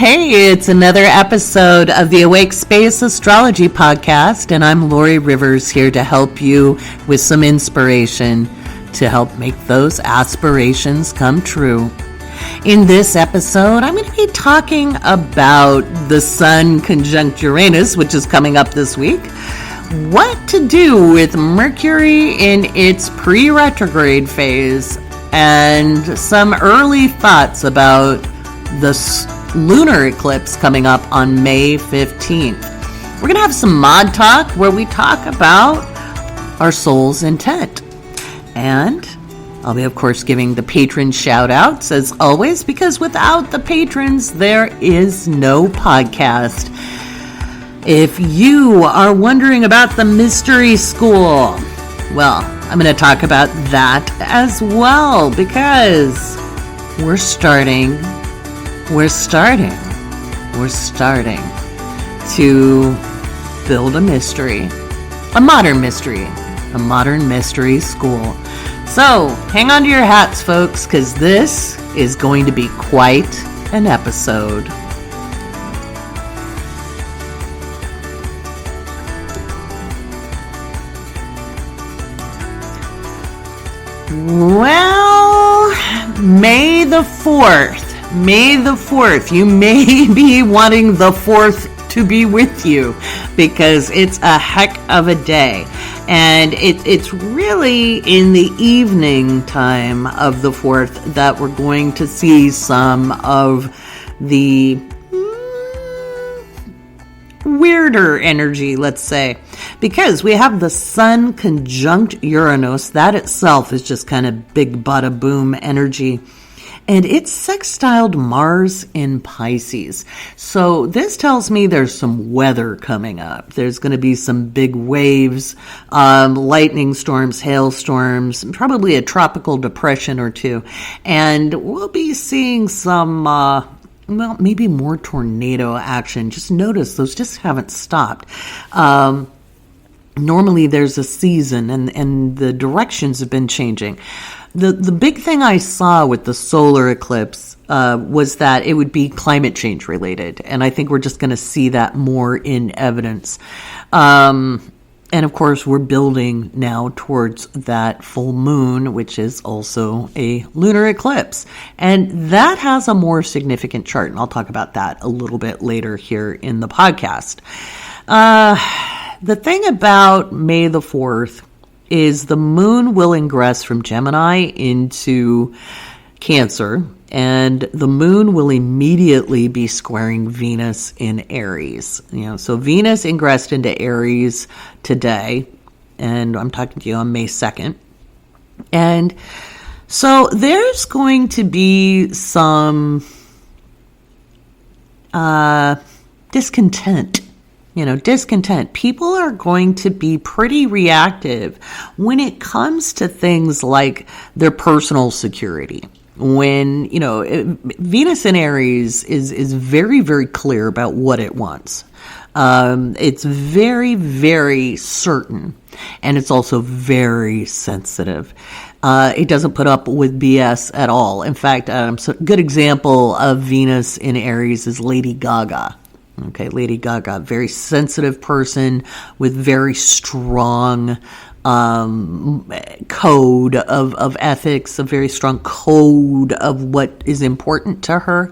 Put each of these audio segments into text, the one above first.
Hey, it's another episode of the Awake Space Astrology Podcast, and I'm Lori Rivers here to help you with some inspiration to help make those aspirations come true. In this episode, I'm going to be talking about the Sun conjunct Uranus, which is coming up this week, what to do with Mercury in its pre-retrograde phase, and some early thoughts about the lunar eclipse coming up on May 15th. We're going to have some mod talk where we talk about our soul's intent. And I'll be, of course, giving the patron shout outs as always, because without the patrons, there is no podcast. If you are wondering about the mystery school, well, I'm going to talk about that as well, because we're starting to build a mystery, a modern mystery school. So hang on to your hats, folks, because this is going to be quite an episode. Well, May the 4th. You may be wanting the 4th to be with you, because it's a heck of a day. And it's really in the evening time of the 4th that we're going to see some of the weirder energy, let's say, because we have the Sun conjunct Uranus. That itself is just kind of big bada boom energy. And it's sextiled Mars in Pisces. So this tells me there's some weather coming up. There's going to be some big waves, lightning storms, hailstorms, probably a tropical depression or two. And we'll be seeing some, maybe more tornado action. Just notice those just haven't stopped. Normally there's a season and the directions have been changing. The big thing I saw with the solar eclipse was that it would be climate change related. And I think we're just going to see that more in evidence. And of course, we're building now towards that full moon, which is also a lunar eclipse. And that has a more significant chart. And I'll talk about that a little bit later here in the podcast. The thing about May the 4th is the moon will ingress from Gemini into Cancer, and the moon will immediately be squaring Venus in Aries. So Venus ingressed into Aries today, and I'm talking to you on May 2nd. And so there's going to be some discontent. People are going to be pretty reactive when it comes to things like their personal security. When, Venus in Aries is very, very clear about what it wants. It's very, very certain, and it's also very sensitive. It doesn't put up with BS at all. In fact, a good example of Venus in Aries is Lady Gaga. Okay, Lady Gaga, very sensitive person with very strong code of ethics, a very strong code of what is important to her,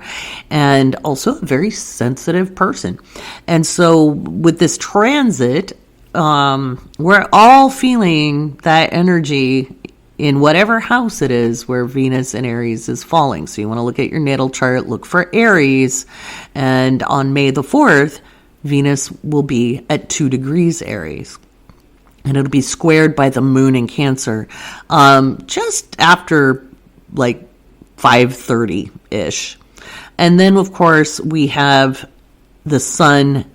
and also a very sensitive person. And so with this transit, we're all feeling that energy in whatever house it is where Venus in Aries is falling. So you want to look at your natal chart, look for Aries, and on May the 4th, Venus will be at 2 degrees Aries. And it'll be squared by the moon in Cancer just after like 5:30-ish. And then, of course, we have the Sun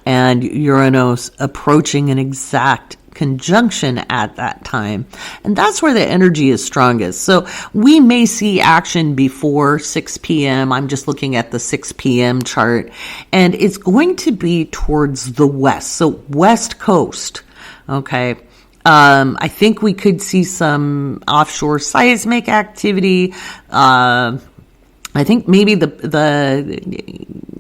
and Uranus approaching an exact conjunction at that time. And that's where the energy is strongest. So we may see action before 6 p.m. I'm just looking at the 6 p.m. chart. And it's going to be towards the west. So West Coast. Okay. I think we could see some offshore seismic activity. I think maybe the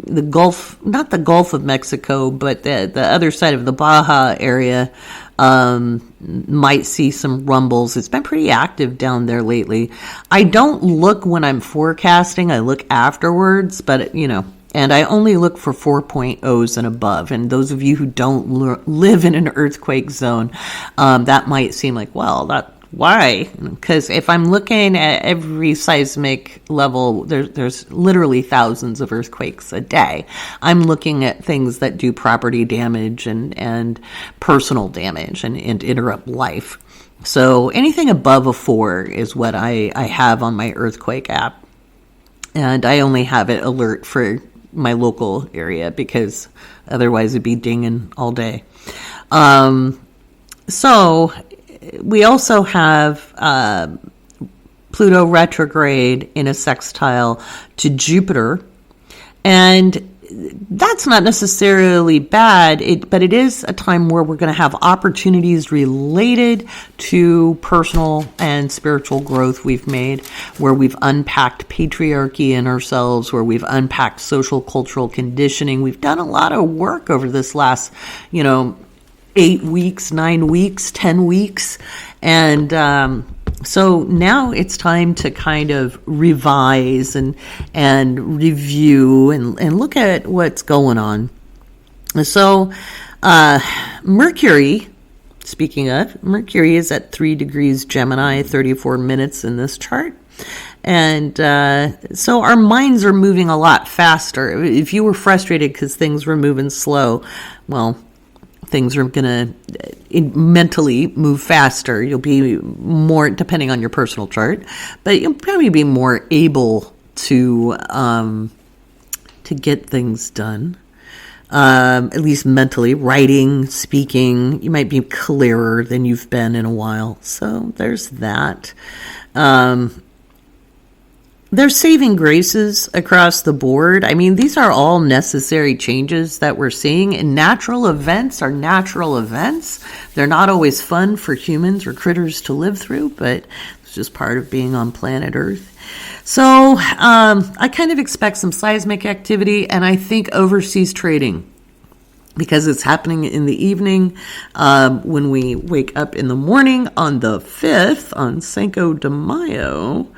the Gulf, not the Gulf of Mexico, but the other side of the Baja area might see some rumbles. It's been pretty active down there lately. I don't look when I'm forecasting. I look afterwards, but, and I only look for 4.0s and above. And those of you who don't live in an earthquake zone, that might seem like, well, why? Because if I'm looking at every seismic level, there's literally thousands of earthquakes a day. I'm looking at things that do property damage and personal damage and interrupt life. So anything above a 4 is what I have on my earthquake app. And I only have it alert for my local area because otherwise it'd be dinging all day. So we also have Pluto retrograde in a sextile to Jupiter. And that's not necessarily bad, but it is a time where we're going to have opportunities related to personal and spiritual growth we've made, where we've unpacked patriarchy in ourselves, where we've unpacked social cultural conditioning. We've done a lot of work over this last, 8 weeks, 9 weeks, 10 weeks. And so now it's time to kind of revise and review and look at what's going on. So Mercury, speaking of, Mercury is at 3 degrees Gemini, 34 minutes in this chart. And so our minds are moving a lot faster. If you were frustrated because things were moving slow, well, things are going to mentally move faster. You'll be more, depending on your personal chart, but you'll probably be more able to get things done, at least mentally. Writing, speaking, you might be clearer than you've been in a while. So there's that. There's saving graces across the board. I mean, these are all necessary changes that we're seeing, and natural events are natural events. They're not always fun for humans or critters to live through, but it's just part of being on planet Earth. So I kind of expect some seismic activity, and I think overseas trading, because it's happening in the evening when we wake up in the morning on the 5th, on Cinco de Mayo.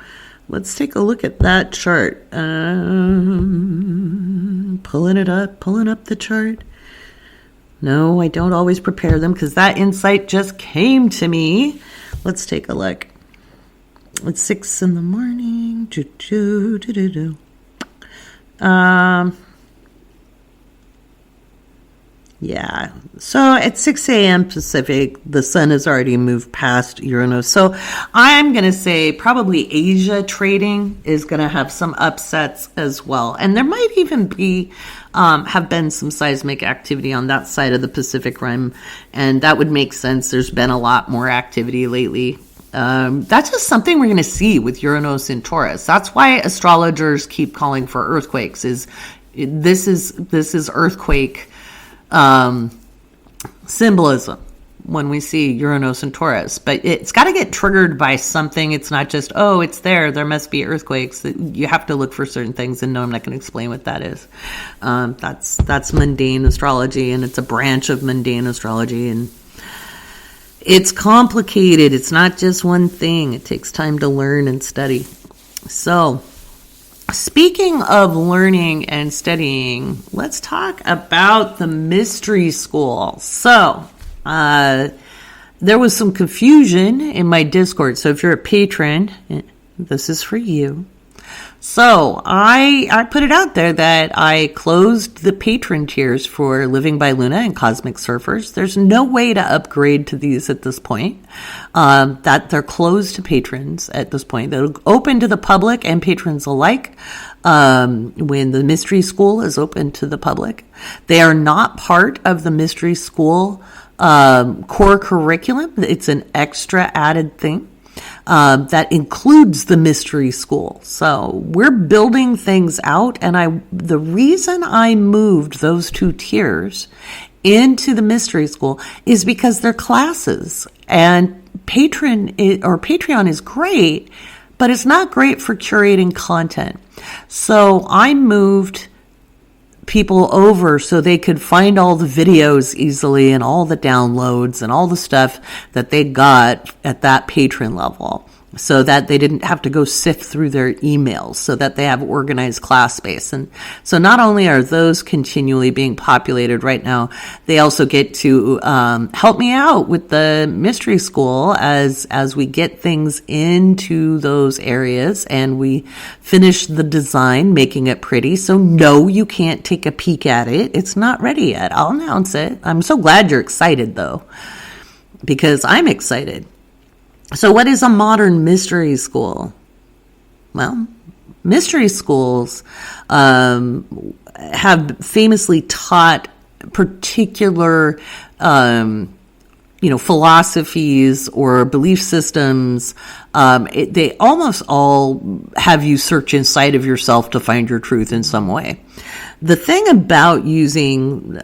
Let's take a look at that chart. Pulling up the chart. No, I don't always prepare them because that insight just came to me. Let's take a look. It's 6 in the morning. Yeah, so at 6 a.m. Pacific, the sun has already moved past Uranus. So I'm going to say probably Asia trading is going to have some upsets as well. And there might even be, have been some seismic activity on that side of the Pacific Rim. And that would make sense. There's been a lot more activity lately. That's just something we're going to see with Uranus in Taurus. That's why astrologers keep calling for earthquakes. This is earthquake symbolism when we see Uranus and Taurus, but it's got to get triggered by something. It's not just, oh, it's there must be earthquakes. You have to look for certain things, and no, I'm not going to explain what that is. That's mundane astrology, and it's a branch of mundane astrology, and it's complicated. It's not just one thing. It takes time to learn and study. So speaking of learning and studying, let's talk about the mystery school. So, there was some confusion in my Discord. So if you're a patron, this is for you. So I put it out there that I closed the patron tiers for Living by Luna and Cosmic Surfers. There's no way to upgrade to these at this point. That they're closed to patrons at this point. They're open to the public and patrons alike. When the Mystery School is open to the public, they are not part of the Mystery School core curriculum. It's an extra added thing. That includes the Mystery School. So we're building things out, and the reason I moved those 2 tiers into the Mystery School is because they're classes, and Patreon is great, but it's not great for curating content. So I moved people over so they could find all the videos easily and all the downloads and all the stuff that they got at that patron level, so that they didn't have to go sift through their emails, so that they have organized class space. And so not only are those continually being populated right now, they also get to help me out with the mystery school as we get things into those areas and we finish the design, making it pretty. So no, you can't take a peek at it. It's not ready yet. I'll announce it. I'm so glad you're excited, though, because I'm excited. So what is a modern mystery school? Well, mystery schools have famously taught particular, philosophies or belief systems. They almost all have you search inside of yourself to find your truth in some way. The thing about using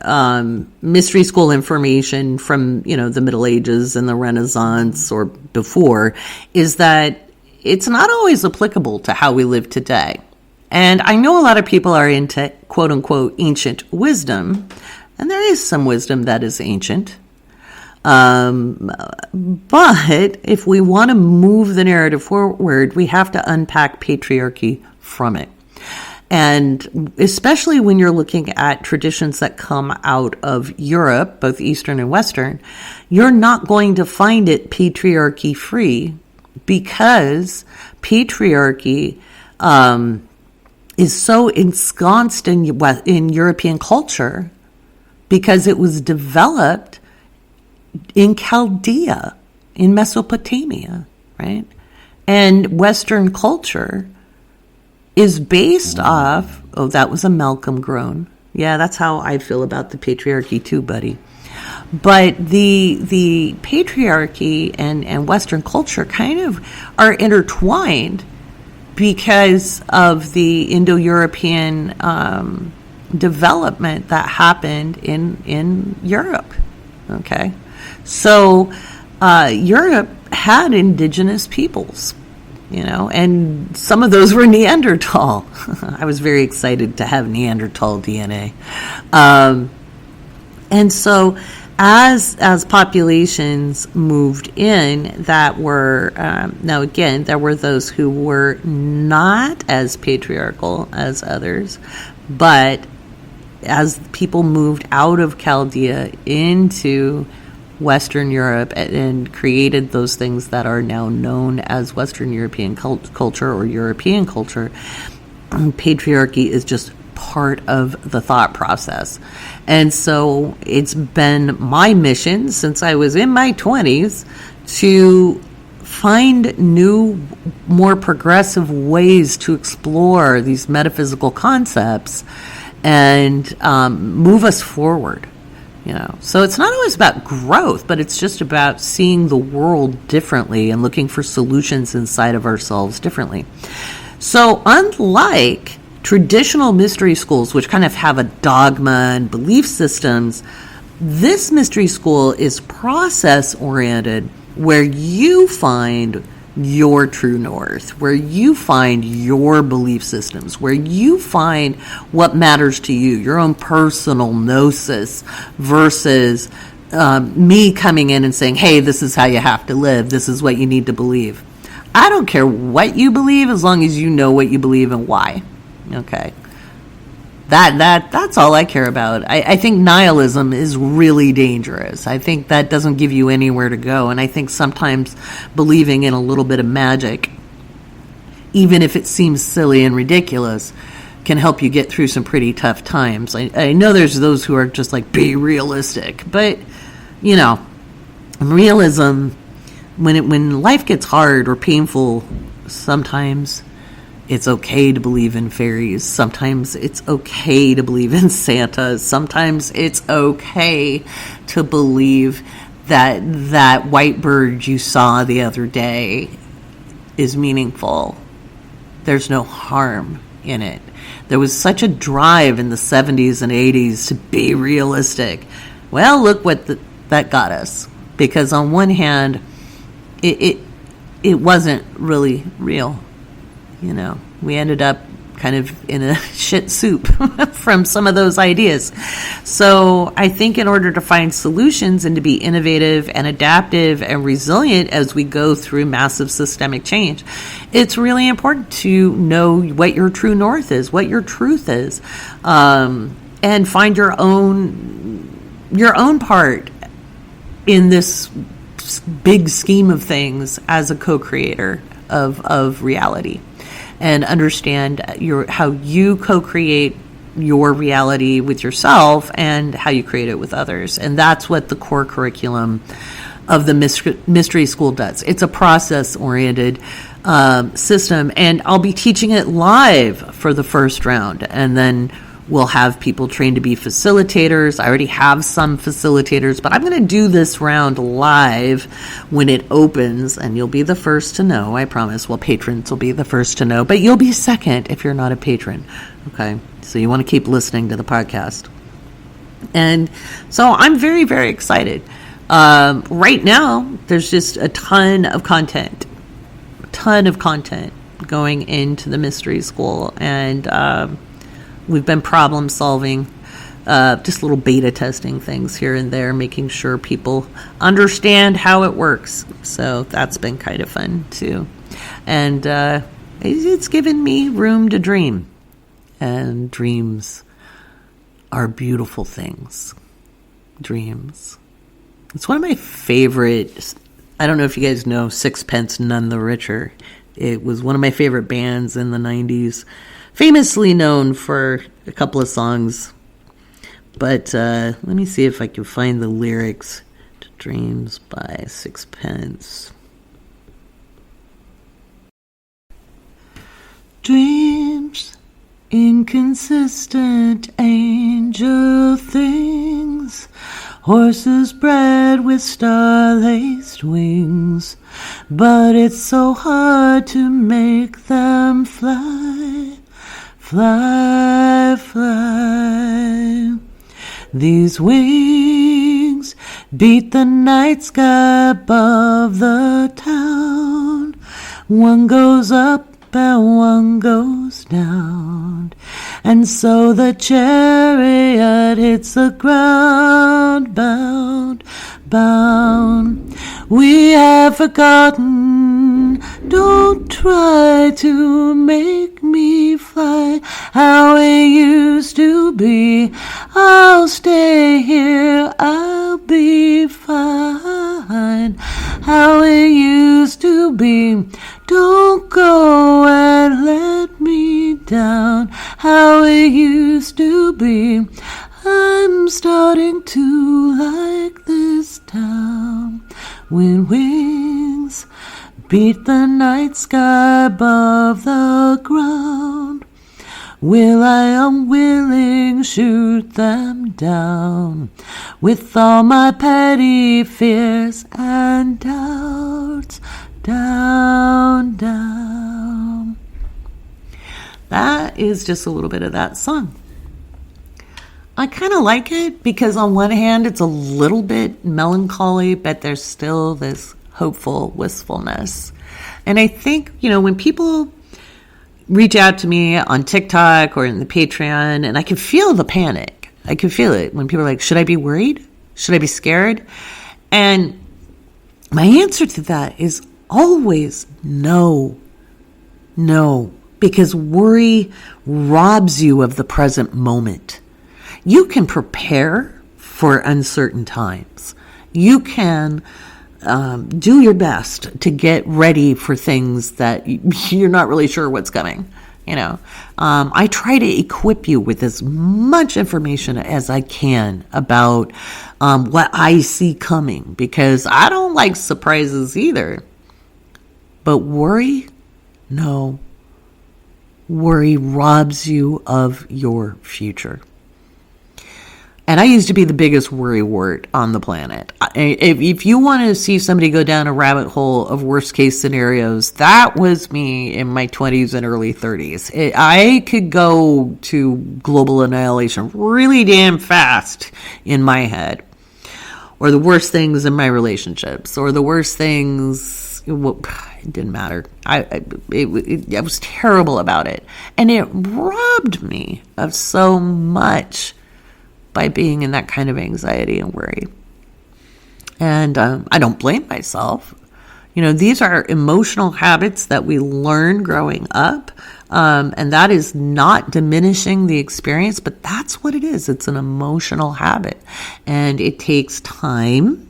mystery school information from, the Middle Ages and the Renaissance or before is that it's not always applicable to how we live today. And I know a lot of people are into quote unquote ancient wisdom, and there is some wisdom that is ancient. But if we want to move the narrative forward, we have to unpack patriarchy from it. And especially when you're looking at traditions that come out of Europe, both Eastern and Western, you're not going to find it patriarchy free, because patriarchy is so ensconced in European culture because it was developed in Chaldea, in Mesopotamia, right? And Western culture is based off, that was a Malcolm groan. Yeah, that's how I feel about the patriarchy too, buddy. But the patriarchy and Western culture kind of are intertwined because of the Indo-European development that happened in Europe. Okay, so Europe had indigenous peoples, and some of those were Neanderthal. I was very excited to have Neanderthal DNA. And so as populations moved in that were, now again, there were those who were not as patriarchal as others, but as people moved out of Chaldea into Western Europe and created those things that are now known as Western European culture or European culture, patriarchy is just part of the thought process. And so it's been my mission since I was in my 20s to find new, more progressive ways to explore these metaphysical concepts and move us forward. So it's not always about growth, but it's just about seeing the world differently and looking for solutions inside of ourselves differently. So unlike traditional mystery schools, which kind of have a dogma and belief systems, this mystery school is process-oriented, where you find your true north, where you find your belief systems, where you find what matters to you, your own personal gnosis, versus me coming in and saying, hey, this is how you have to live, this is what you need to believe. I don't care what you believe as long as you know what you believe and why. Okay. That's all I care about. I think nihilism is really dangerous. I think that doesn't give you anywhere to go. And I think sometimes believing in a little bit of magic, even if it seems silly and ridiculous, can help you get through some pretty tough times. I know there's those who are just like, be realistic. But, realism, when life gets hard or painful, sometimes it's okay to believe in fairies. Sometimes it's okay to believe in Santa. Sometimes it's okay to believe that white bird you saw the other day is meaningful. There's no harm in it. There was such a drive in the 70s and 80s to be realistic. Well, look what that got us. Because on one hand, it wasn't really real. We ended up kind of in a shit soup from some of those ideas. So I think in order to find solutions and to be innovative and adaptive and resilient as we go through massive systemic change, it's really important to know what your true north is, what your truth is, and find your own part in this big scheme of things as a co-creator of reality, and understand how you co-create your reality with yourself and how you create it with others. And that's what the core curriculum of the Mystery School does. It's a process-oriented system, and I'll be teaching it live for the first round, and then we'll have people trained to be facilitators. I already have some facilitators, but I'm going to do this round live when it opens, and you'll be the first to know, I promise. Well, patrons will be the first to know, but you'll be second if you're not a patron. Okay, so you want to keep listening to the podcast. And so I'm very, very excited. Right now, there's just a ton of content going into the Mystery School, and we've been problem solving, just little beta testing things here and there, making sure people understand how it works. So that's been kind of fun too. And it's given me room to dream. And dreams are beautiful things. Dreams. It's one of my favorite, I don't know if you guys know Sixpence None the Richer. It was one of my favorite bands in the 90s. Famously known for a couple of songs. But let me see if I can find the lyrics to Dreams by Sixpence. Dreams, inconsistent angel things, horses bred with star-laced wings, but it's so hard to make them fly. Fly, fly. These wings beat the night sky above the town. One goes up and one goes down. And so the chariot hits the ground, bound, bound. We have forgotten, don't try to make me fly how it used to be. I'll stay here, I'll be fine how it used to be. Don't go and let me down how it used to be. I'm starting to like this town. When wings beat the night sky above the ground, will I unwilling shoot them down with all my petty fears and doubts. Down, down. That is just a little bit of that song. I kind of like it because on one hand it's a little bit melancholy, but there's still this hopeful wistfulness. And I think, when people reach out to me on TikTok or in the Patreon, and I can feel the panic. I can feel it when people are like, should I be worried? Should I be scared? And my answer to that is always no, because worry robs you of the present moment. You can prepare for uncertain times. You can do your best to get ready for things that you're not really sure what's coming. I try to equip you with as much information as I can about what I see coming, because I don't like surprises either. But worry, no. Worry robs you of your future. And I used to be the biggest worrywart on the planet. If you want to see somebody go down a rabbit hole of worst case scenarios, that was me in my 20s and early 30s. I could go to global annihilation really damn fast in my head. Or the worst things in my relationships. Or the worst things, it didn't matter. I was terrible about it. And it robbed me of so much by being in that kind of anxiety and worry. And I don't blame myself. These are emotional habits that we learn growing up. And that is not diminishing the experience, but that's what it is. It's an emotional habit. And it takes time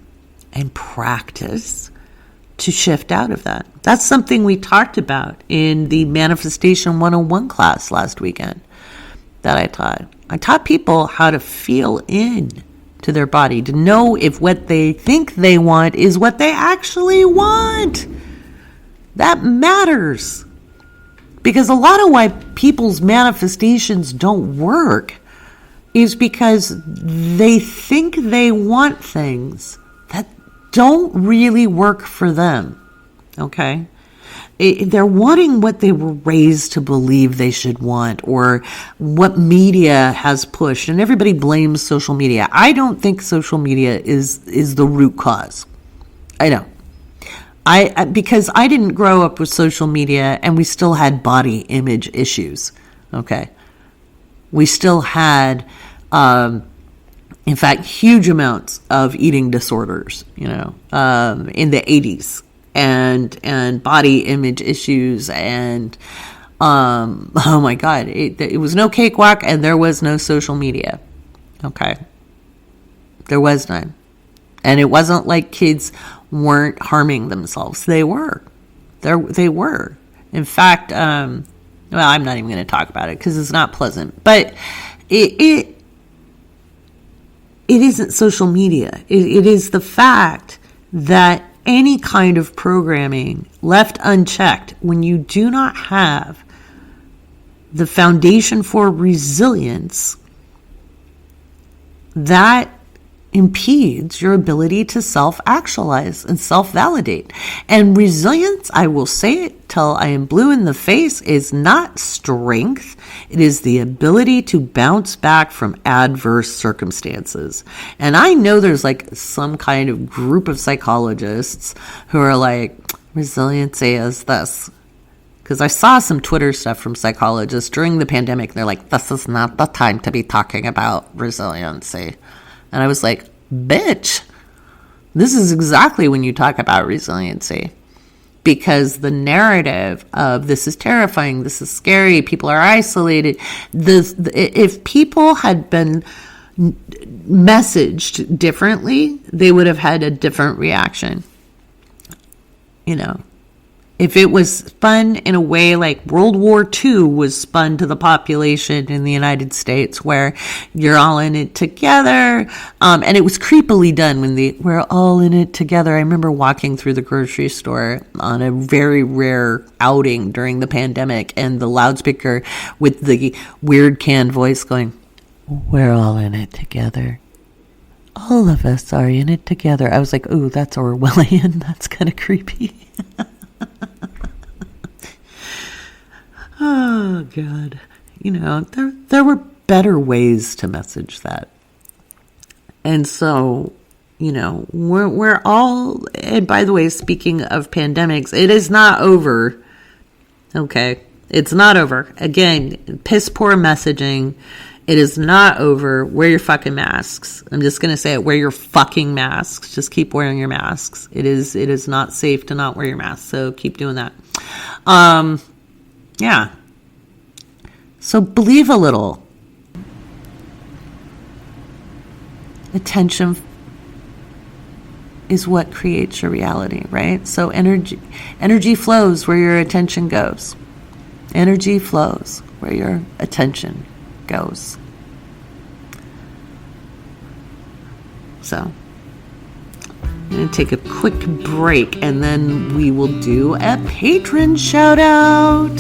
and practice to shift out of that. That's something we talked about in the Manifestation 101 class last weekend that I taught. I taught people how to feel in to their body, to know if what they think they want is what they actually want. That matters. Because a lot of why people's manifestations don't work is because they think they want things that don't really work for them. Okay? They're wanting what they were raised to believe they should want, or what media has pushed. And everybody blames social media. I don't think social media is the root cause. I don't. Because I didn't grow up with social media, and we still had body image issues. Okay? We still had, in fact, huge amounts of eating disorders, in the 80s. And body image issues, and oh my God, it was no cakewalk, and there was no social media. Okay, there was none, and it wasn't like kids weren't harming themselves. They were, they were. In fact, well, I'm not even going to talk about it because it's not pleasant. But it isn't social media. It is the fact that any kind of programming left unchecked, when you do not have the foundation for resilience, that impedes your ability to self-actualize and self-validate. And resilience, I will say it till I am blue in the face, is not strength. It is the ability to bounce back from adverse circumstances. And I know there's like some kind of group of psychologists who are like, resiliency is this. Because I saw some Twitter stuff from psychologists during the pandemic. They're like, this is not the time to be talking about resiliency. And I was like, bitch, this is exactly when you talk about resiliency. Because the narrative of this is terrifying, this is scary, people are isolated. If people had been messaged differently, they would have had a different reaction. If it was spun in a way like World War II was spun to the population in the United States, where you're all in it together, and it was creepily done when we're all in it together. I remember walking through the grocery store on a very rare outing during the pandemic, and the loudspeaker with the weird canned voice going, we're all in it together. All of us are in it together. I was like, ooh, that's Orwellian. That's kind of creepy. Oh, God. There were better ways to message that. And so, we're all, and by the way, speaking of pandemics, it is not over. Okay. It's not over. Again, piss poor messaging. It is not over. Wear your fucking masks. I'm just going to say it. Wear your fucking masks. Just keep wearing your masks. It is not safe to not wear your mask. So keep doing that. Yeah. So believe a little. Attention is what creates your reality, right? So energy flows where your attention goes. Energy flows where your attention goes. So I'm going to take a quick break, and then we will do a patron shout out.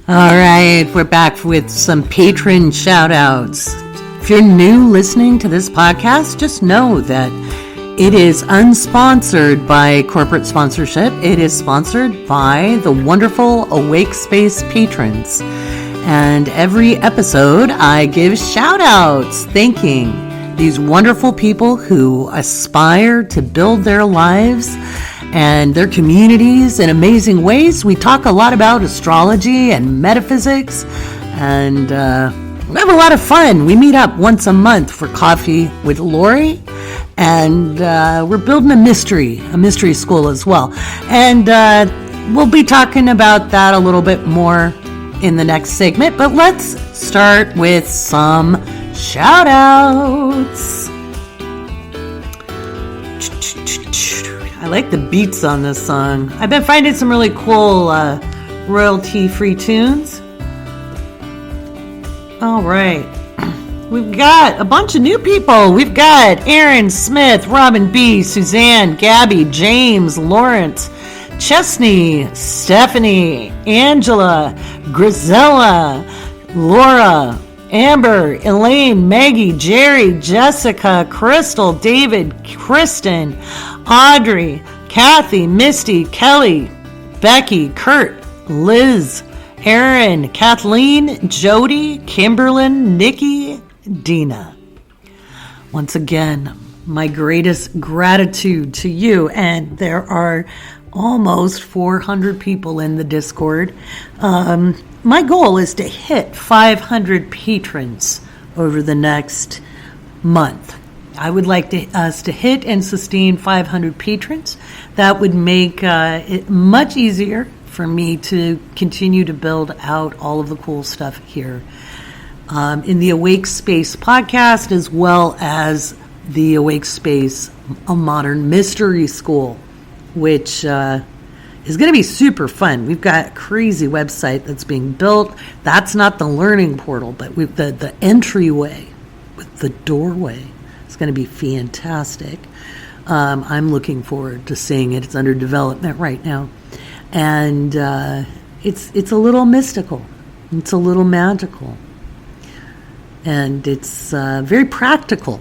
All right, we're back with some patron shout outs. If you're new listening to this podcast, just know that it is unsponsored by corporate sponsorship. It is sponsored by the wonderful Awake Space patrons. And every episode, I give shout outs thanking these wonderful people who aspire to build their lives and their communities in amazing ways. We talk a lot about astrology and metaphysics, and we have a lot of fun. We meet up once a month for coffee with Lori, and we're building a mystery school as well. And we'll be talking about that a little bit more in the next segment, but let's start with some shout outs. I like the beats on this song. I've been finding some really cool royalty-free tunes. All right. We've got a bunch of new people. We've got Aaron Smith, Robin B., Suzanne, Gabby, James, Lawrence, Chesney, Stephanie, Angela, Grisella, Laura, Amber, Elaine, Maggie, Jerry, Jessica, Crystal, David, Kristen, Audrey, Kathy, Misty, Kelly, Becky, Kurt, Liz, Aaron, Kathleen, Jody, Kimberlyn, Nikki, Dina. Once again, my greatest gratitude to you, and there are almost 400 people in the Discord. My goal is to hit 500 patrons over the next month. I would like us to hit and sustain 500 patrons. That would make it much easier for me to continue to build out all of the cool stuff here in the Awake Space podcast, as well as the Awake Space, a modern mystery school, which is going to be super fun. We've got a crazy website that's being built. That's not the learning portal, but with the entryway, with the doorway, it's going to be fantastic. I'm looking forward to seeing it. It's under development right now. And it's a little mystical. It's a little magical. And it's very practical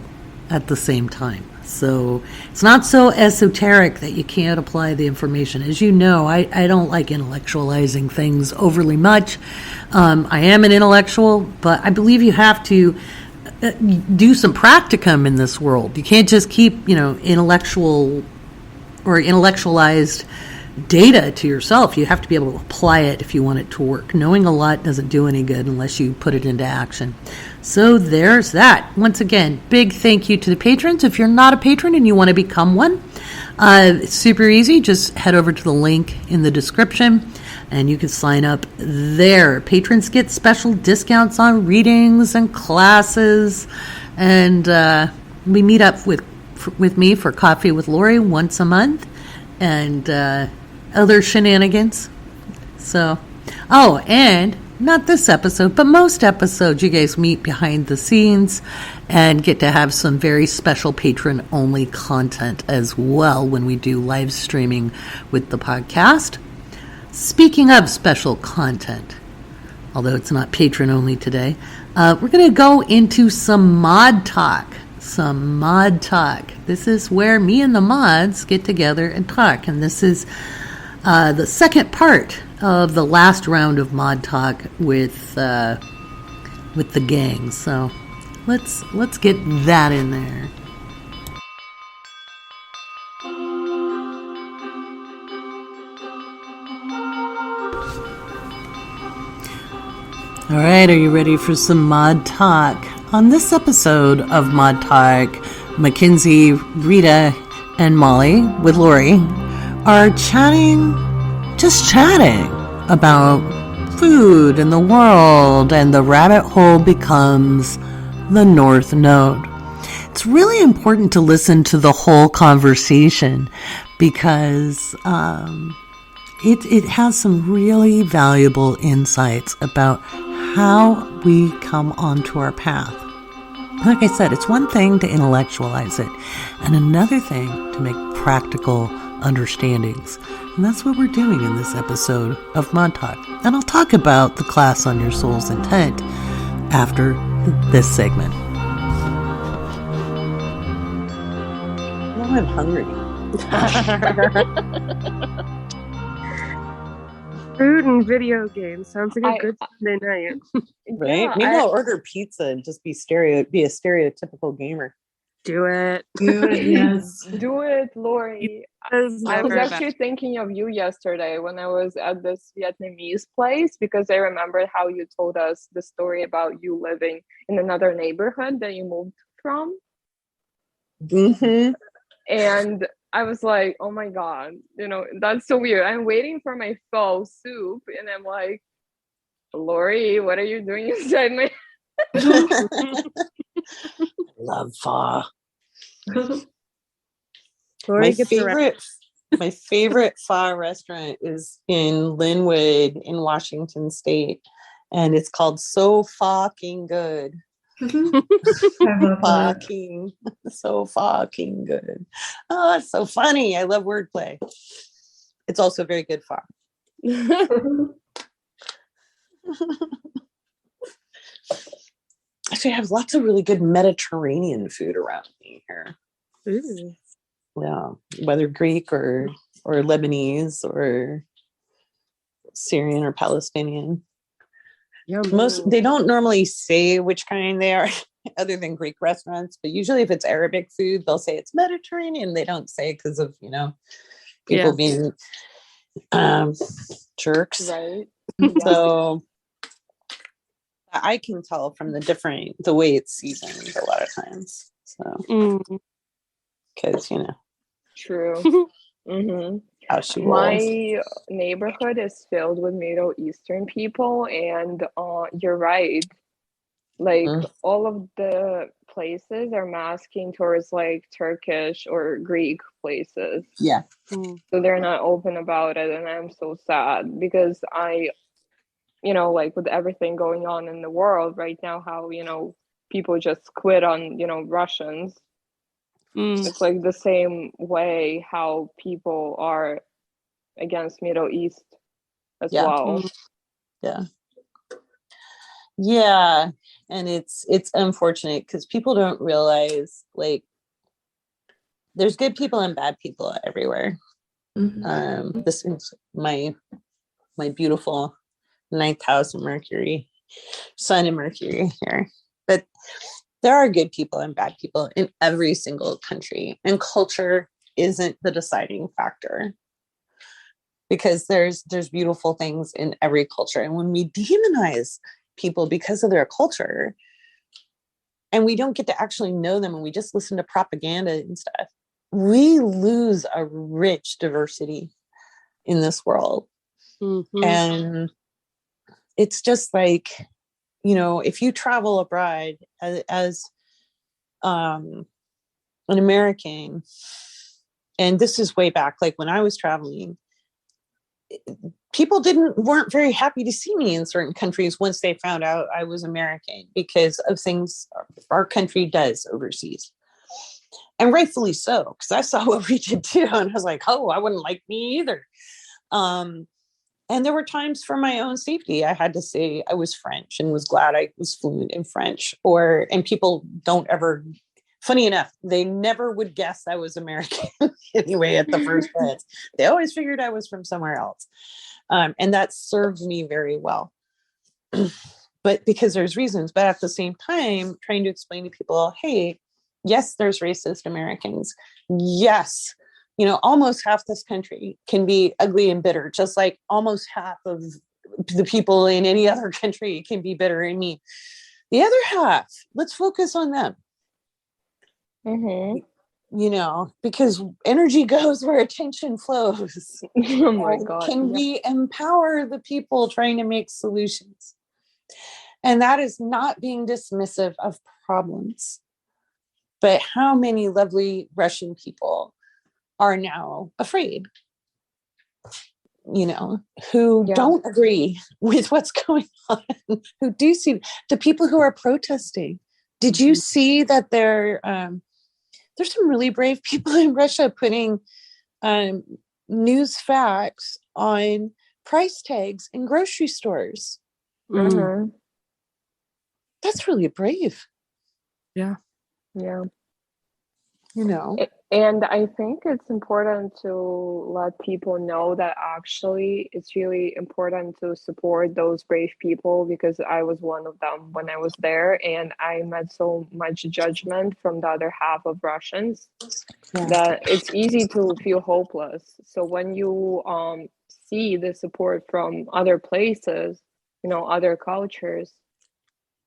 at the same time. So it's not so esoteric that you can't apply the information. As you know, I don't like intellectualizing things overly much. I am an intellectual, but I believe you have to do some practicum in this world. You can't just keep, intellectual or intellectualized data to yourself. You have to be able to apply it if you want it to work. Knowing a lot doesn't do any good unless you put it into action. So there's that. Once again, big thank you to the patrons. If you're not a patron and you want to become one, it's super easy. Just head over to the link in the description and you can sign up there. Patrons get special discounts on readings and classes, and we meet up with me for coffee with Lori once a month, and other shenanigans. So, and not this episode, but most episodes, you guys meet behind the scenes and get to have some very special patron-only content as well when we do live streaming with the podcast. Speaking of special content, although it's not patron-only today, we're going to go into some mod talk. This is where me and the mods get together and talk, and this is the second part of the last round of mod talk with the gang. So let's get that in there. All right, are you ready for some mod talk? On this episode of Mod Talk, Mackenzie, Rita, and Molly with Lori are chatting about food and the world, and the rabbit hole becomes the North Node. It's really important to listen to the whole conversation because it has some really valuable insights about how we come onto our path. Like I said, it's one thing to intellectualize it, and another thing to make practical understandings. And that's what we're doing in this episode of Mod Talk. And I'll talk about the class on your soul's intent after this segment. Oh, I'm hungry. Food and video games sounds like a I good Sunday night. Right? yeah, Maybe I'll order pizza and just be a stereotypical gamer. Do it. Do it, yes. do it, Lori. It's I was never actually bad. thinking of you yesterday when I was at this Vietnamese place because I remembered how you told us the story about you living in another neighborhood that you moved from. Mm-hmm. And I was like, oh my God, that's so weird. I'm waiting for my pho soup, and I'm like, Lori, what are you doing inside my Love pho. Lori My gets around. favorite pho restaurant is in Linwood in Washington State, and it's called So Fucking Good. I love that. Fucking so fucking good. Oh, it's so funny. I love wordplay. It's also very good pho. Actually, I have lots of really good Mediterranean food around me here. Ooh. Yeah, whether Greek or Lebanese or Syrian or Palestinian. Yum. They don't normally say which kind they are, other than Greek restaurants. But usually, if it's Arabic food, they'll say it's Mediterranean. They don't say because of people being jerks. Right. So I can tell from the way it's seasoned a lot of times. So because True. Mm-hmm. how she rolls. My neighborhood is filled with Middle Eastern people, and you're right. Like all of the places are masking towards like Turkish or Greek places. Yeah. So they're not open about it, and I'm so sad because like with everything going on in the world right now, how people just quit on Russians. It's like the same way how people are against Middle East as well. Yeah, and it's unfortunate because people don't realize like there's good people and bad people everywhere. This is my beautiful ninth house in Mercury, Sun and Mercury here, but there are good people and bad people in every single country, and culture isn't the deciding factor because there's beautiful things in every culture. And when we demonize people because of their culture and we don't get to actually know them and we just listen to propaganda and stuff, we lose a rich diversity in this world. And it's just like, if you travel abroad as an American, and this is way back, like when I was traveling, people weren't very happy to see me in certain countries once they found out I was American because of things our country does overseas. And rightfully so, because I saw what we did too. And I was like, oh, I wouldn't like me either. And there were times for my own safety, I had to say I was French and was glad I was fluent in French. And people don't ever, funny enough, they never would guess I was American anyway at the first glance. They always figured I was from somewhere else. And that served me very well. But because there's reasons, but at the same time, trying to explain to people, hey, yes, there's racist Americans. Yes, almost half this country can be ugly and bitter, just like almost half of the people in any other country can be bitter and mean. The other half, let's focus on them. Because energy goes where attention flows. Oh my God. Can we empower the people trying to make solutions? And that is not being dismissive of problems. But how many lovely Russian people are now afraid, who don't agree with what's going on, who do see the people who are protesting. Did you see that there's some really brave people in Russia putting news facts on price tags in grocery stores? That's really brave. Yeah. Yeah. And I think it's important to let people know that actually it's really important to support those brave people, because I was one of them when I was there, and I met so much judgment from the other half of Russians that it's easy to feel hopeless. So when you see the support from other places, other cultures,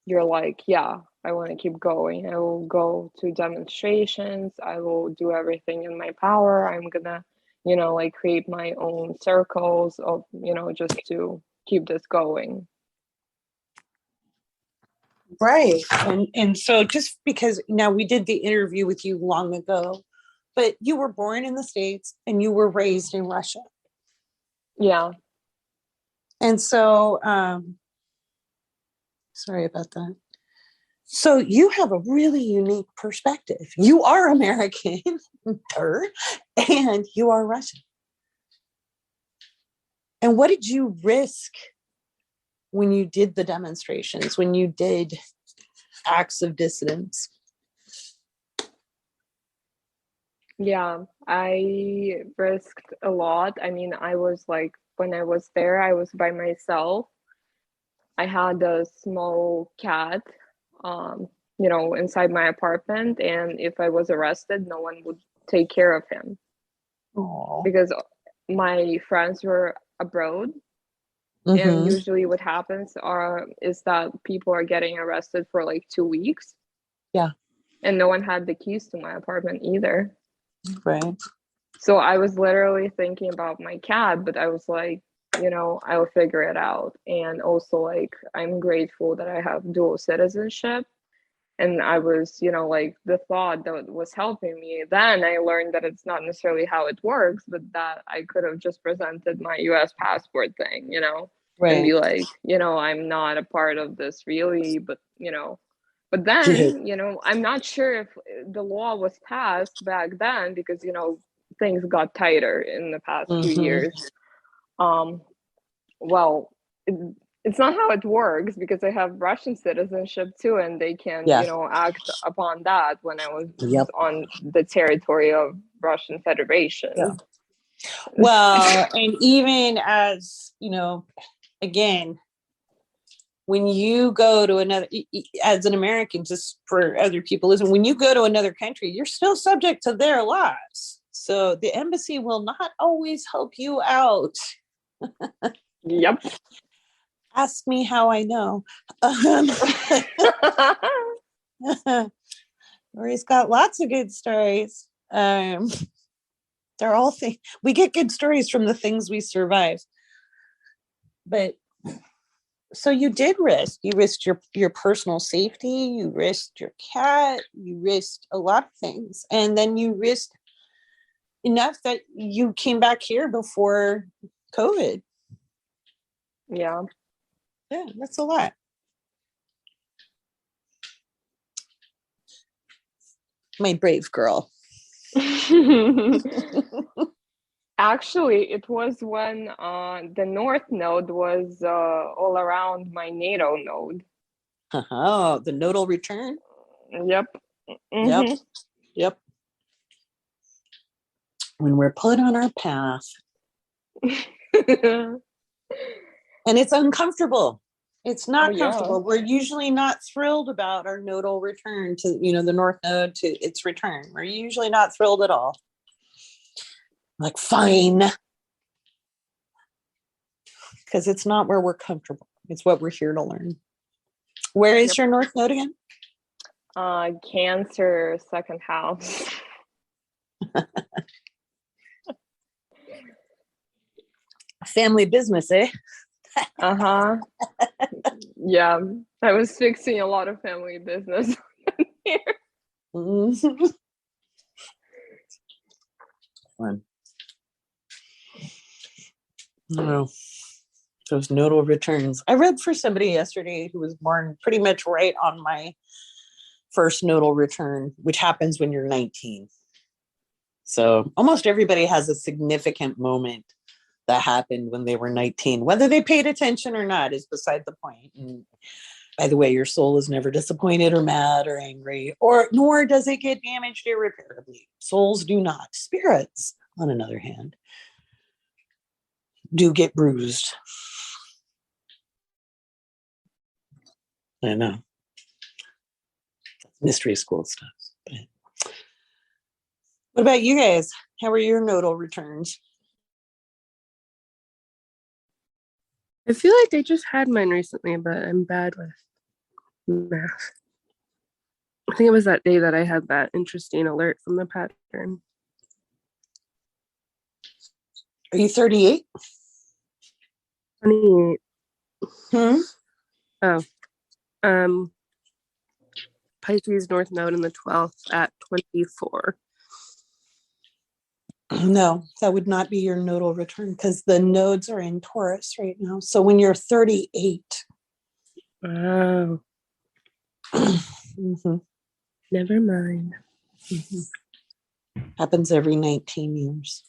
you're like, yeah, I want to keep going. I will go to demonstrations. I will do everything in my power. I'm gonna, like create my own circles of, just to keep this going. Right. And so just because now we did the interview with you long ago, but you were born in the States and you were raised in Russia. Yeah. And so, sorry about that. So you have a really unique perspective. You are American, and you are Russian. And what did you risk when you did the demonstrations, when you did acts of dissidence? Yeah, I risked a lot. I mean, I was like, when I was there, I was by myself. I had a small cat, inside my apartment. And if I was arrested, no one would take care of him. Aww. Because my friends were abroad. And usually what happens is that people are getting arrested for like 2 weeks. Yeah. And no one had the keys to my apartment either. Right. So I was literally thinking about my cat, but I was like, I'll figure it out. And also, like, I'm grateful that I have dual citizenship. And I was, like, the thought that was helping me. Then I learned that it's not necessarily how it works, but that I could have just presented my US passport thing, Right. and be like, I'm not a part of this really, but, but then, I'm not sure if the law was passed back then, because, things got tighter in the past few years. Well, it's not how it works, because I have Russian citizenship too, and they can, act upon that when I was on the territory of Russian Federation. Yeah. Well, and even as, again, when you go to another, as an American, just for other people, listen, when you go to another country, you're still subject to their laws. So the embassy will not always help you out. Yep. Ask me how I know. Lori's got lots of good stories. They're all things we get good stories from the things we survive. But so you did risk. You risked your personal safety. You risked your cat. You risked a lot of things, and then you risked enough that you came back here before COVID. Yeah, that's a lot. My brave girl. Actually, it was when the North Node was all around my NATO node. Oh, the nodal return? Yep. Yep. When we're put on our path. And it's uncomfortable. It's not comfortable. We're usually not thrilled about our nodal return to, the North Node to its return. We're usually not thrilled at all. Like, fine. Because it's not where we're comfortable. It's what we're here to learn. Where is your North Node again? Cancer, second house. Family business, eh? Uh-huh. Yeah, I was fixing a lot of family business here. Fun. No, those nodal returns. I read for somebody yesterday who was born pretty much right on my first nodal return, which happens when you're 19. So almost everybody has a significant moment that happened when they were 19. Whether they paid attention or not is beside the point. And By the way, your soul is never disappointed or mad or angry, or nor does it get damaged irreparably. Souls do not. Spirits, on another hand, do get bruised. I know. Mystery school stuff. But what about you guys? How are your nodal returns? I feel like I just had mine recently, but I'm bad with math. I think it was that day that I had that interesting alert from the pattern. Are you 38? 28. Hmm? Oh. Pisces North Node in the 12th at 24. No, that would not be your nodal return because the nodes are in Taurus right now. So when you're 38, Wow. mhm, Never mind. happens every 19 years.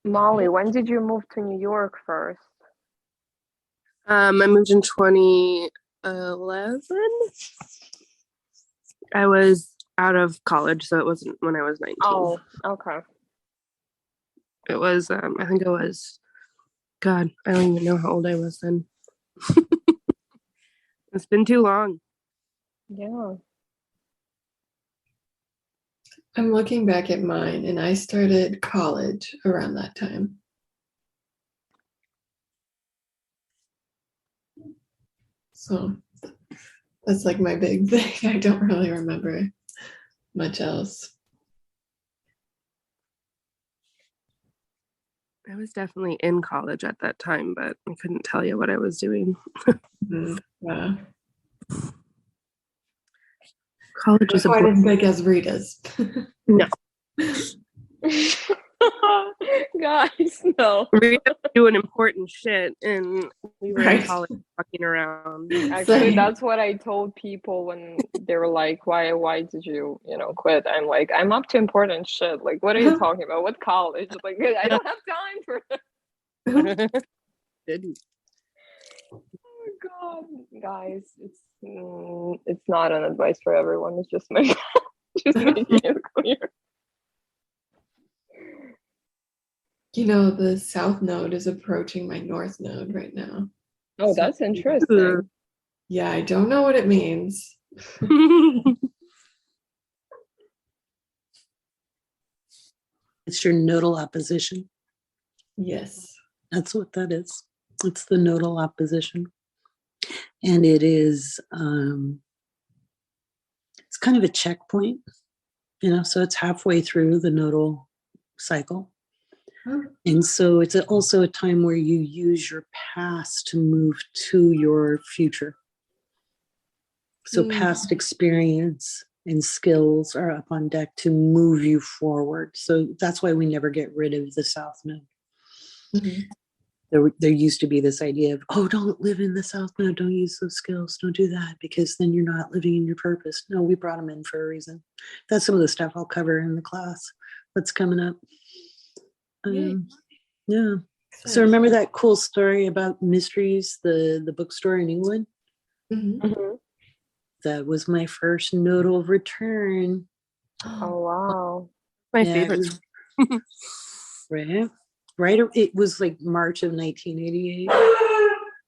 Molly, when did you move to New York first? I moved in 2011. I was out of college, so it wasn't when I was 19. Oh, okay. It was, I think it was, God, I don't even know how old I was then. It's been too long. Yeah. I'm looking back at mine, and I started college around that time. So that's like my big thing. I don't really remember much else. I was definitely in college at that time, but I couldn't tell you what I was doing. Wow. College is Not a quite as big as Rita's. no. Guys, no. We were doing important shit, and we were in Right. college fucking around. Actually, Same. that's what I told people when they were like, why did you, quit? I'm like, I'm up to important shit. Like, what are you talking about? What college? Like, I don't have time for that. Didn't. Oh my God, guys, it's not an advice for everyone. It's just just making it clear. You know, the South Node is approaching my North Node right now. Oh, So- that's interesting. Yeah, I don't know what it means. It's your nodal opposition. Yes. That's what that is. It's the nodal opposition. And it is, it's kind of a checkpoint, so it's halfway through the nodal cycle. Huh. And so it's also a time where you use your past to move to your future. So past experience and skills are up on deck to move you forward. So that's why we never get rid of the South Node. Mhm. There used to be this idea of, oh, don't live in the South Node, don't use those skills, don't do that, because then you're not living in your purpose. No, we brought them in for a reason. That's some of the stuff I'll cover in the class that's coming up. Yeah. So remember that cool story about Mysteries, the bookstore in England? Mhm. Mhm. That was my first nodal return. Oh wow. My Yeah, favorite. Right. It was like March of 1988.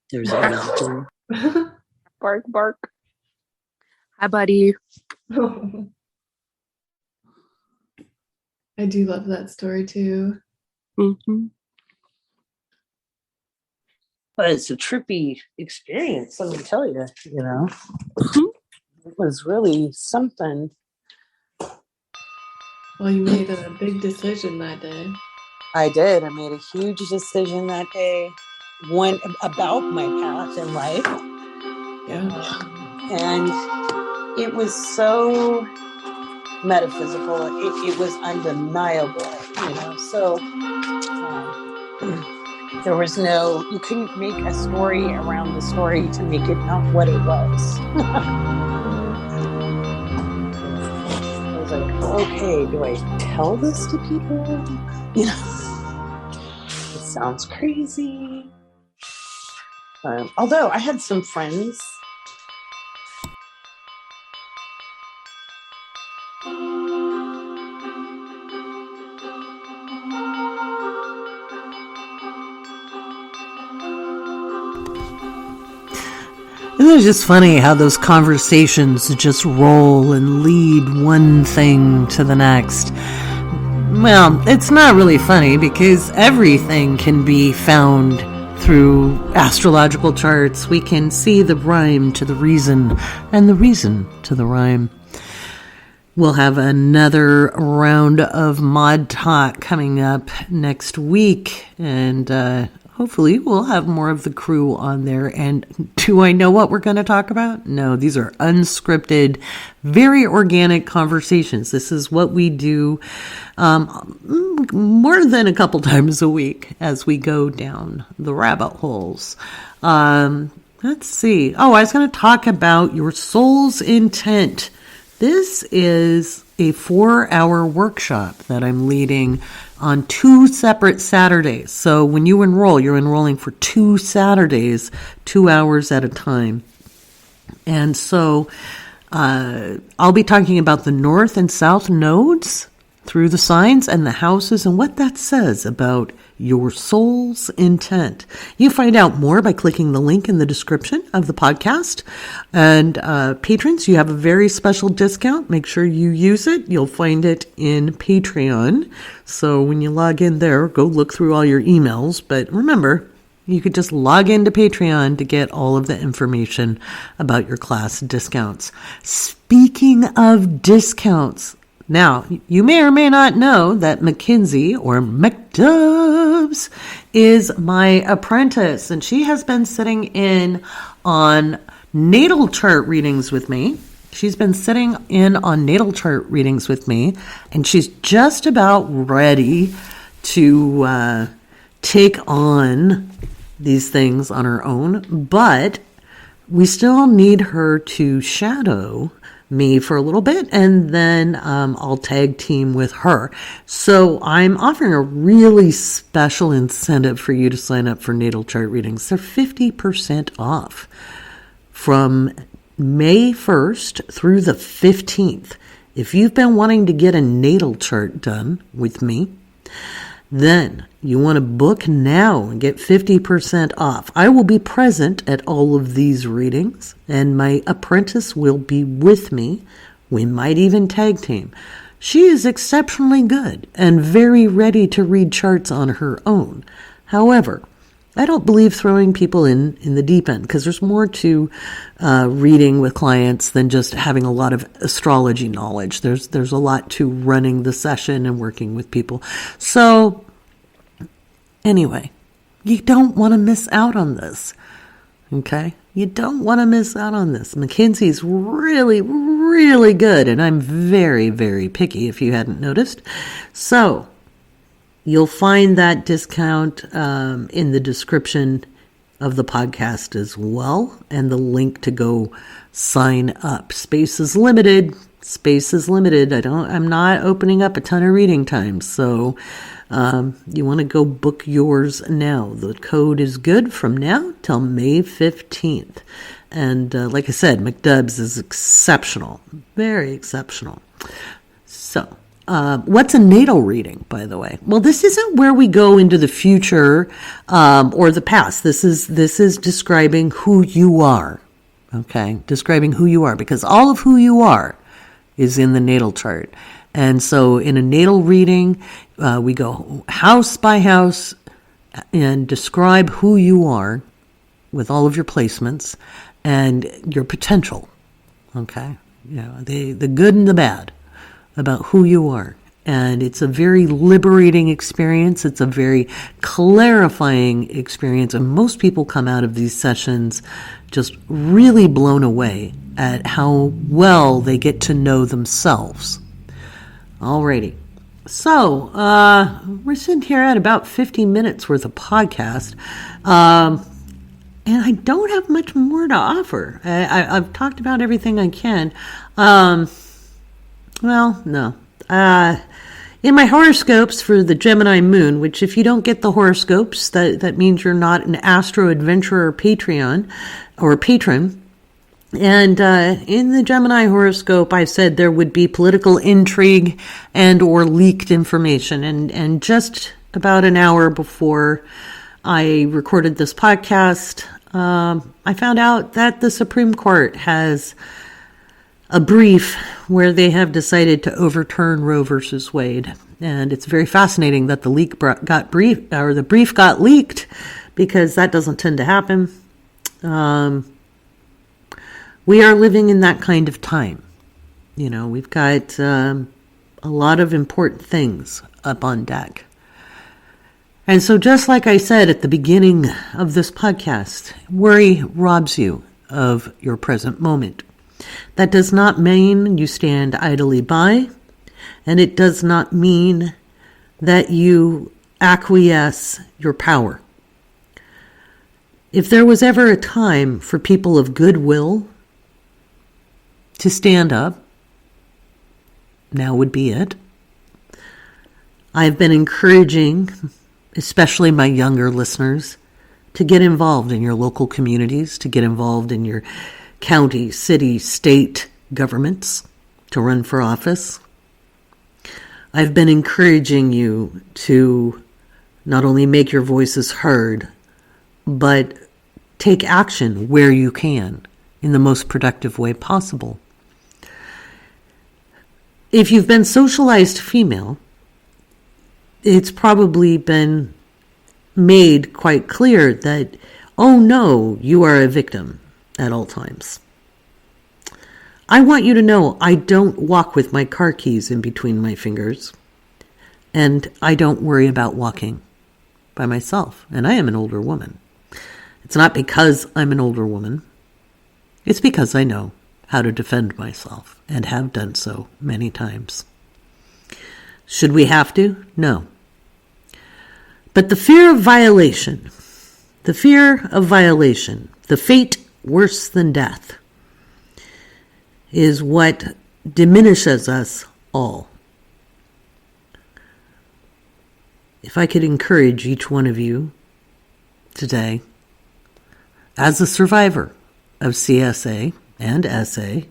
There's everything. Bark, bark. Hi, buddy. I do love that story too. Mm-hmm. But it's a trippy experience, let me tell you, It was really something. Well, you made a big decision that day. I did. I made a huge decision that day, went about my path in life. Yeah. And it was so metaphysical. It was undeniable, So there was you couldn't make a story around the story to make it not what it was. I was like, okay, do I tell this to people? It sounds crazy. Although I had some friends. Isn't it just funny how those conversations just roll and lead one thing to the next? Well, it's not really funny because everything can be found through astrological charts. We can see the rhyme to the reason and the reason to the rhyme. We'll have another round of Mod Talk coming up next week, and hopefully we'll have more of the crew on there. And do I know what we're going to talk about? No, these are unscripted, very organic conversations. This is what we do more than a couple times a week as we go down the rabbit holes. Let's see. Oh, I was going to talk about your soul's intent. This is a 4-hour workshop that I'm leading on 2 separate Saturdays. So when you enroll, you're enrolling for 2 Saturdays, 2 hours at a time. And so I'll be talking about the north and south nodes through the signs and the houses and what that says about your soul's intent. You find out more by clicking the link in the description of the podcast. And patrons, you have a very special discount. Make sure you use it. You'll find it in Patreon. So when you log in there, go look through all your emails. But remember, you could just log into Patreon to get all of the information about your class discounts. Speaking of discounts, now, you may or may not know that McKinsey, or McDubs, is my apprentice, and she has been sitting in on natal chart readings with me. She's been sitting in on natal chart readings with me, and she's just about ready to take on these things on her own, but we still need her to shadow me for a little bit, and then I'll tag team with her. So I'm offering a really special incentive for you to sign up for natal chart readings. They're 50% off from May 1st through the 15th. If you've been wanting to get a natal chart done with me, then you want to book now and get 50% off. I will be present at all of these readings, and my apprentice will be with me. We might even tag team. She is exceptionally good and very ready to read charts on her own. However, I don't believe throwing people in the deep end, because there's more to reading with clients than just having a lot of astrology knowledge. There's a lot to running the session and working with people. So anyway, you don't want to miss out on this. Okay? You don't want to miss out on this. McKinsey's really, really good, and I'm very, very picky if you hadn't noticed. So you'll find that discount in the description of the podcast as well, and the link to go sign up. Space is limited. I'm not opening up a ton of reading time, so you want to go book yours now. The code is good from now till May 15th. And like I said, McDubs is exceptional, very exceptional. So what's a natal reading, by the way? Well, this isn't where we go into the future or the past. This is describing who you are. Okay, describing who you are, because all of who you are is in the natal chart. And so in a natal reading, we go house by house and describe who you are with all of your placements and your potential. Okay, the good and the bad about who you are. And it's a very liberating experience. It's a very clarifying experience. And most people come out of these sessions just really blown away at how well they get to know themselves. Alrighty. So, we're sitting here at about 50 minutes worth of podcast. And I don't have much more to offer. I've talked about everything I can. Well, no. In my horoscopes for the Gemini moon, which if you don't get the horoscopes, that means you're not an astro adventurer Patreon or patron. And in the Gemini horoscope, I said there would be political intrigue and or leaked information. And just about an hour before I recorded this podcast, I found out that the Supreme Court has a brief where they have decided to overturn Roe versus Wade. And it's very fascinating that the brief got leaked, because that doesn't tend to happen. We are living in that kind of time. We've got a lot of important things up on deck. And so just like I said at the beginning of this podcast, worry robs you of your present moment. That does not mean you stand idly by, and it does not mean that you acquiesce your power. If there was ever a time for people of goodwill to stand up, now would be it. I've been encouraging, especially my younger listeners, to get involved in your local communities, to get involved in your county, city, state governments, to run for office. I've been encouraging you to not only make your voices heard, but take action where you can in the most productive way possible. If you've been socialized female, it's probably been made quite clear that, oh no, you are a victim at all times. I want you to know I don't walk with my car keys in between my fingers, and I don't worry about walking by myself, and I am an older woman. It's not because I'm an older woman. It's because I know how to defend myself, and have done so many times. Should we have to? No. But the fear of violation, the fate worse than death, is what diminishes us all. If I could encourage each one of you today, as a survivor of CSA and SA,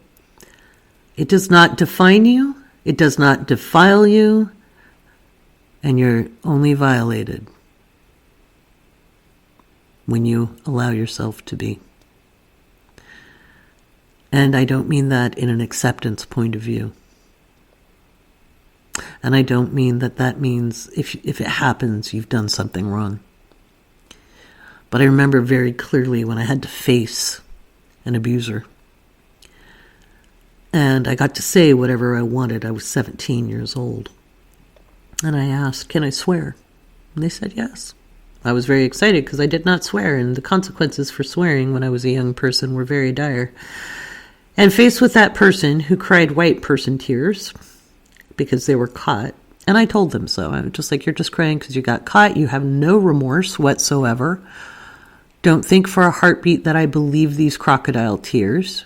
it does not define you, it does not defile you, and you're only violated when you allow yourself to be. And I don't mean that in an acceptance point of view. And I don't mean that means if it happens, you've done something wrong. But I remember very clearly when I had to face an abuser. And I got to say whatever I wanted. I was 17 years old. And I asked, can I swear? And they said yes. I was very excited because I did not swear, and the consequences for swearing when I was a young person were very dire. And faced with that person who cried white person tears because they were caught, and I told them so. I was just like, you're just crying because you got caught. You have no remorse whatsoever. Don't think for a heartbeat that I believe these crocodile tears.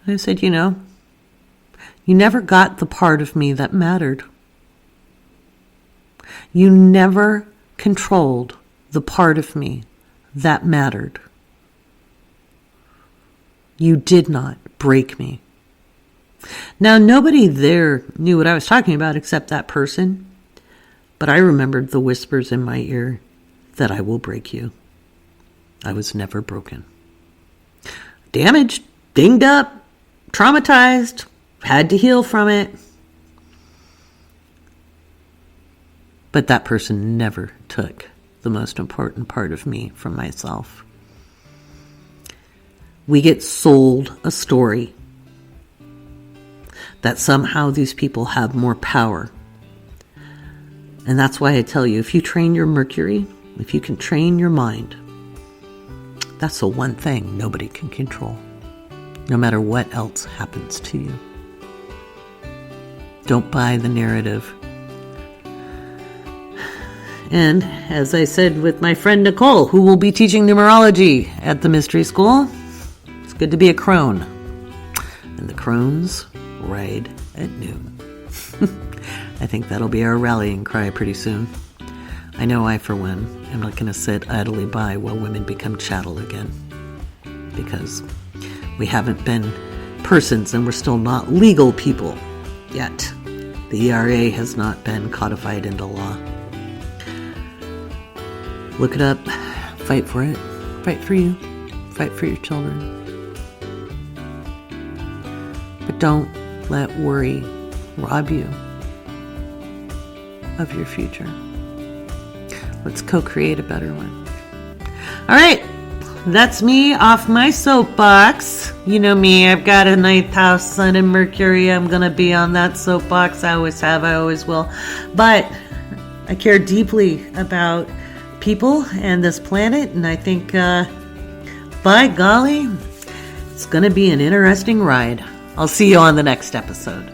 I said, you never got the part of me that mattered. You never controlled the part of me that mattered. You did not break me. Now, nobody there knew what I was talking about except that person, but I remembered the whispers in my ear that I will break you. I was never broken. Damaged, dinged up, traumatized, had to heal from it. But that person never took the most important part of me from myself. We get sold a story that somehow these people have more power. And that's why I tell you, if you train your Mercury, if you can train your mind, that's the one thing nobody can control, no matter what else happens to you. Don't buy the narrative. And as I said with my friend Nicole, who will be teaching numerology at the Mystery School, it's good to be a crone. And the crones ride at noon. I think that'll be our rallying cry pretty soon. I know I, for one, am not going to sit idly by while women become chattel again. Because we haven't been persons and we're still not legal people yet. The ERA has not been codified into law. Look it up. Fight for it. Fight for you. Fight for your children. But don't let worry rob you of your future. Let's co-create a better one. All right. That's me off my soapbox. You know me, I've got a ninth house sun and Mercury. I'm going to be on that soapbox. I always have, I always will. But I care deeply about people and this planet. And I think, by golly, it's going to be an interesting ride. I'll see you on the next episode.